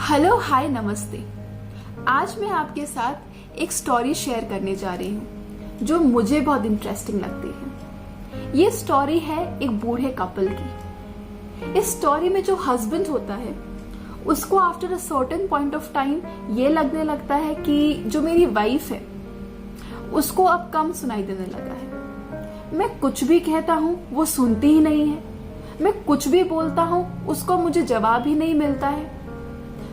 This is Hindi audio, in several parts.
हेलो हाय नमस्ते। आज मैं आपके साथ एक स्टोरी शेयर करने जा रही हूँ जो मुझे बहुत इंटरेस्टिंग लगती है। ये स्टोरी है एक बूढ़े कपल की। इस स्टोरी में जो हस्बैंड होता है उसको after a certain point of time ये लगने लगता है कि जो मेरी वाइफ है उसको अब कम सुनाई देने लगा है। मैं कुछ भी कहता हूँ वो सुनती ही नहीं है, मैं कुछ भी बोलता हूँ उसको मुझे जवाब ही नहीं मिलता है।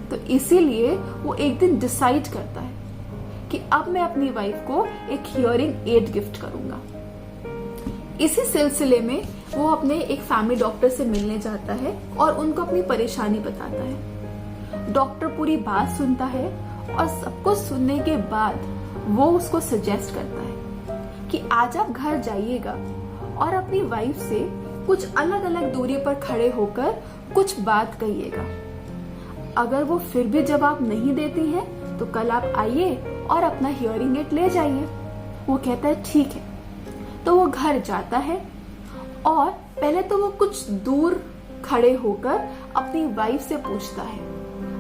तो इसीलिए वो एक दिन डिसाइड करता है कि अब मैं अपनी वाइफ को एक हियरिंग एड गिफ्ट करूंगा। इसी सिलसिले में वो अपने एक फैमिली डॉक्टर से मिलने जाता है और उनको अपनी परेशानी बताता है। डॉक्टर पूरी बात सुनता है और सबको सुनने के बाद वो उसको सजेस्ट करता है कि आज आप घर जाइएगा और अपनी वाइफ से कुछ अलग अलग दूरी पर खड़े होकर कुछ बात कहिएगा। अगर वो फिर भी जवाब नहीं देती है तो कल आप आइए और अपना हियरिंग एड ले जाइए। वो कहता है ठीक है। तो वो घर जाता है और पहले तो वो कुछ दूर खड़े होकर अपनी वाइफ से पूछता है,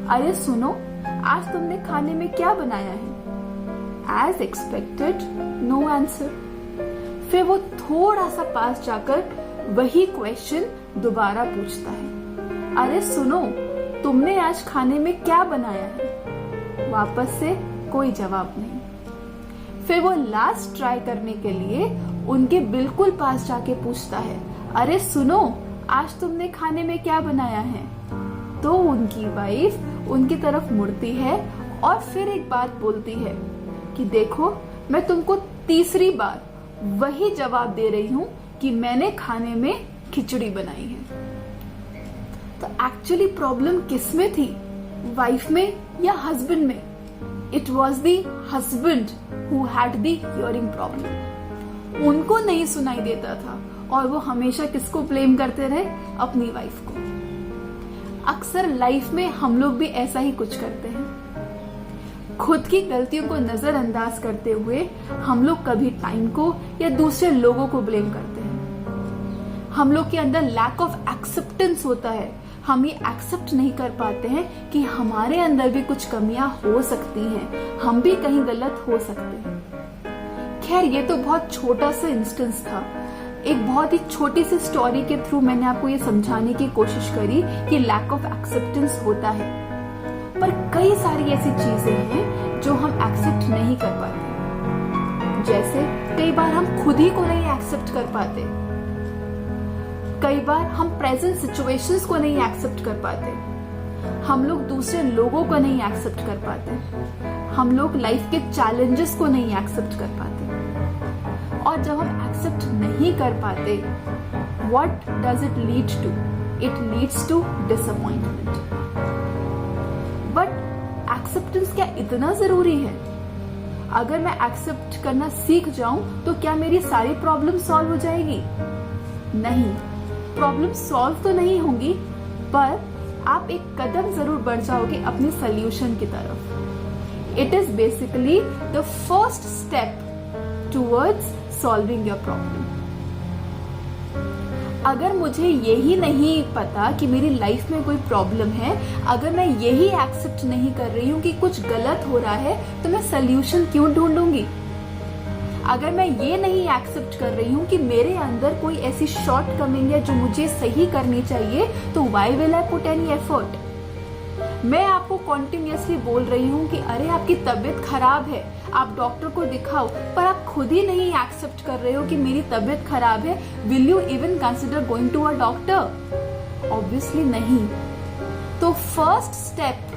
अरे सुनो, आज तुमने खाने में क्या बनाया है? As expected no answer. फिर वो थोड़ा सा पास जाकर वही क्वेश्चन दोबारा पूछता है, अरे सुनो, तुमने आज खाने में क्या बनाया है? वापस से कोई जवाब नहीं। फिर वो लास्ट ट्राई करने के लिए उनके बिल्कुल पास जाके पूछता है, अरे सुनो, आज तुमने खाने में क्या बनाया है? तो उनकी वाइफ उनकी तरफ मुड़ती है और फिर एक बात बोलती है कि देखो, मैं तुमको तीसरी बार वही जवाब दे रही हूँ कि मैंने खाने में खिचड़ी बनाई है। तो एक्चुअली प्रॉब्लम किस में थी, वाइफ में या हस्बैंड में? It was the husband who had the hearing problem. उनको नहीं सुनाई देता था और वो हमेशा किसको ब्लेम करते रहे? अपनी वाइफ को। अक्सर लाइफ में हम लोग भी ऐसा ही कुछ करते हैं। खुद की गलतियों को नजरअंदाज करते हुए हम लोग कभी टाइम को या दूसरे लोगों को ब्लेम करते हैं। हम लोग के अंदर लैक ऑफ एक्सेप्टेंस होता है। हम ये एक्सेप्ट नहीं कर पाते हैं कि हमारे अंदर भी कुछ कमियां हो सकती हैं, हम भी कहीं गलत हो सकते हैं। खैर, ये तो बहुत छोटा सा इंस्टेंस था। एक बहुत ही छोटी सी स्टोरी के थ्रू मैंने आपको ये समझाने की कोशिश करी कि लैक ऑफ एक्सेप्टेंस होता है। पर कई सारी ऐसी चीजें हैं जो हम एक्सेप्ट नहीं कर पाते। जैसे कई बार हम खुद ही को नहीं एक्सेप्ट कर पाते, कई बार हम प्रेजेंट सिचुएशंस को नहीं एक्सेप्ट कर पाते, हम लोग दूसरे लोगों को नहीं एक्सेप्ट कर पाते, हम लोग लाइफ के चैलेंजेस को नहीं एक्सेप्ट कर पाते। और जब हम एक्सेप्ट नहीं कर पाते, what does it lead to? It leads to disappointment. But acceptance क्या इतना जरूरी है? अगर मैं एक्सेप्ट करना सीख जाऊं तो क्या मेरी सारी प्रॉब्लम सॉल्व हो जाएगी? नहीं, प्रॉब्लम सॉल्व तो नहीं होंगी, पर आप एक कदम जरूर बढ़ जाओगे अपने सॉल्यूशन की तरफ। It is basically the first step towards solving your problem. अगर मुझे यही नहीं पता कि मेरी लाइफ में कोई प्रॉब्लम है, अगर मैं यही एक्सेप्ट नहीं कर रही हूँ कि कुछ गलत हो रहा है, तो मैं सॉल्यूशन क्यों ढूंढूंगी? अगर मैं ये नहीं एक्सेप्ट कर रही हूँ कि मेरे अंदर कोई ऐसी शॉर्टकमिंग है जो मुझे सही करनी चाहिए, तो why will I put any effort? मैं आपको कॉन्टिन्यूअसली बोल रही हूँ कि अरे आपकी तबीयत खराब है, आप डॉक्टर को दिखाओ, पर आप खुद ही नहीं एक्सेप्ट कर रहे हो कि मेरी तबीयत खराब है। Will you even consider going to a doctor? Obviously नहीं। तो फर्स्ट स्टेप,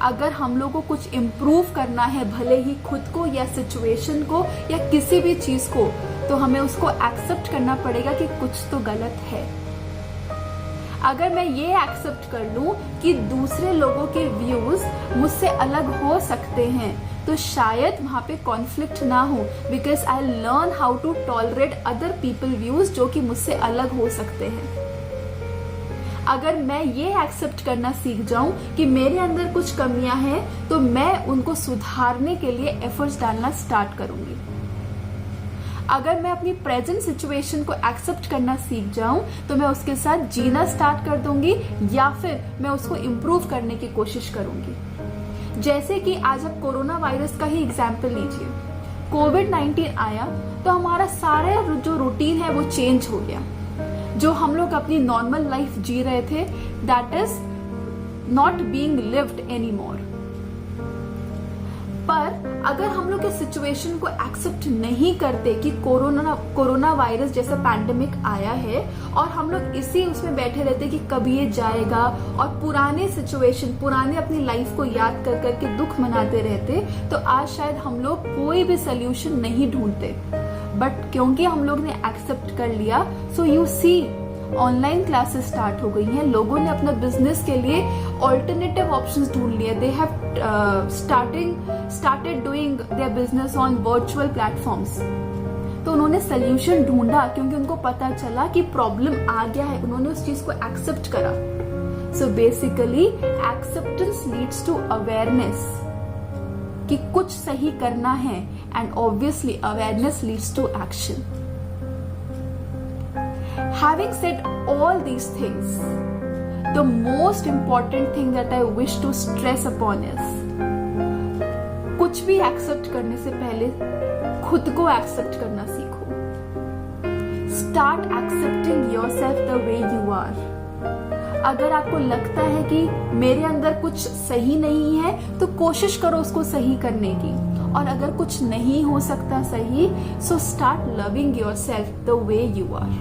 अगर हम लोग को कुछ इम्प्रूव करना है, भले ही खुद को या सिचुएशन को या किसी भी चीज को, तो हमें उसको एक्सेप्ट करना पड़ेगा कि कुछ तो गलत है। अगर मैं ये एक्सेप्ट कर लूं कि दूसरे लोगों के व्यूज मुझसे अलग हो सकते हैं, तो शायद वहां पे कॉन्फ्लिक्ट ना हो, because I learn how to tolerate other people views जो कि मुझसे अलग हो सकते हैं। अगर मैं ये एक्सेप्ट करना सीख जाऊं कि मेरे अंदर कुछ कमियां हैं, तो मैं उनको सुधारने के लिए एफर्ट्स डालना स्टार्ट करूंगी। अगर मैं अपनी प्रेजेंट सिचुएशन को एक्सेप्ट करना सीख जाऊं तो मैं उसके साथ जीना स्टार्ट कर दूंगी या फिर मैं उसको इम्प्रूव करने की कोशिश करूंगी। जैसे कि आज आप कोरोना वायरस का ही एग्जाम्पल लीजिए। कोविड-19 आया तो हमारा सारा जो रूटीन है वो चेंज हो गया। जो हम लोग अपनी नॉर्मल लाइफ जी रहे थे, that is not being lived any more. पर अगर हम लोग इस सिचुएशन को एक्सेप्ट नहीं करते कि कोरोना वायरस जैसा पैंडेमिक आया है और हम लोग इसी उसमें बैठे रहते कि कभी ये जाएगा और पुराने सिचुएशन, पुराने अपनी लाइफ को याद कर करके दुख मनाते रहते, तो आज शायद हम लोग कोई भी सोल्यूशन नहीं ढूंढते। बट क्योंकि हम लोग ने एक्सेप्ट कर लिया, so you see online classes start हो गई हैं। लोगों ने अपना बिजनेस के लिए ऑल्टरनेटिव ऑप्शंस ढूंढ लिए। They have started doing their business on virtual platforms. तो उन्होंने सोल्यूशन ढूंढा क्योंकि उनको पता चला कि प्रॉब्लम आ गया है, उन्होंने उस चीज को एक्सेप्ट करा। So basically acceptance leads to awareness कि कुछ सही करना है, and obviously awareness leads to action. Having said all these things, the most important thing that I wish to stress upon is, कुछ भी एक्सेप्ट करने से पहले खुद को एक्सेप्ट करना सीखो। Start accepting yourself the way you are. अगर आपको लगता है कि मेरे अंदर कुछ सही नहीं है तो कोशिश करो उसको सही करने की, और अगर कुछ नहीं हो सकता सही, so start loving yourself the way you are.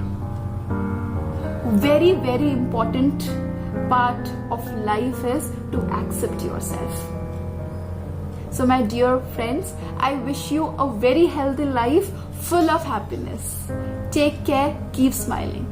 Very, very important part of life is to accept yourself. So my dear friends, I wish you a very healthy life full of happiness. Take care, keep smiling.